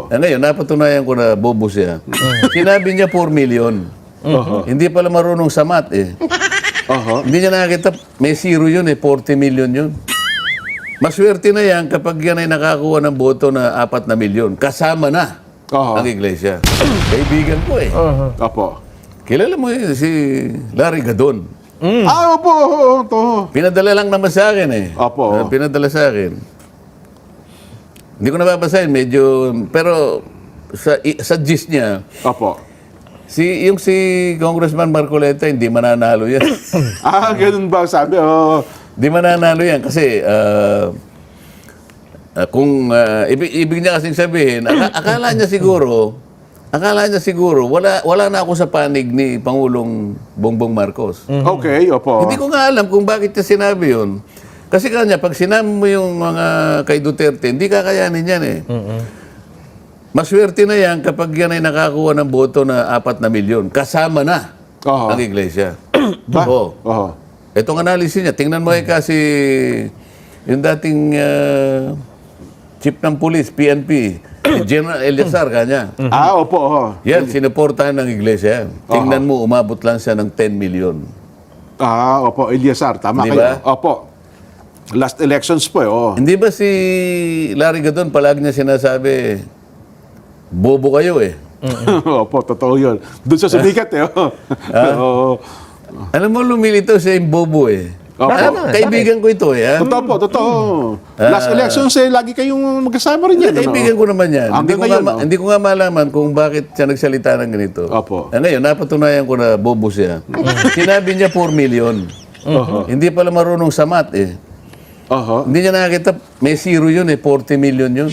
Ngayon, napatunayan ko na bobo siya. Sinabi niya 4 million. Hindi pala marunong sa math eh. Hindi niya nakakita, may zero yun eh, 40 million yun. Maswerte na yan kapag yan ay nakakuha ng boto na 4 na milyon. Kasama na ang iglesia. Kaibigan ko eh. Opo. Kilala mo yun, si Larry Gadon. Opo. Pinadala lang naman sa akin eh. Opo. Pinadala sa akin. Hindi ko nababasahin, medyo... Pero sa gist niya, Opo. yung si Congressman Marcoleta, hindi mananalo yan. Ganun ba sabi? Hindi mananalo yan kasi kung ibig niya kasing sabihin, akala niya siguro, wala na ako sa panig ni Pangulong Bongbong Marcos. Okay, opo. Hindi ko nga alam kung bakit niya sinabi yun. Kasi kanya, pag sinabi mo yung mga kay Duterte, hindi kakayanin yan eh. Maswerte na yan kapag yan ay nakakuha ng boto na 4 na milyon. Kasama na ang iglesia. Oo. Itong analysis niya, tingnan mo kasi yung dating chief ng police, PNP, General Eliazar kanya. Opo. Yan, sinuportahan ng iglesia yan. Tingnan mo, umabot lang siya ng 10 million. Opo, Eliazar, tama Di kayo. ba? Opo. Last elections po Hindi ba si Larry Gadon, palagi niya sinasabi, bobo kayo eh. Opo, totoo yun. Doon sa sumikat eh. Alam mo, lumilito siya yung bobo eh. Kaibigan ko ito eh. Totoo. Last elections lagi kayong magkasama rin yan. Kaibigan ko naman yan. Hindi ko nga malaman kung bakit siya nagsalita ng ganito. Opo. Ngayon, napatunayan ko na bobo siya. Sinabi niya 4 million. Hindi pala marunong sa math eh. Hindi niya nakakita, may zero yun eh, 40 million yun.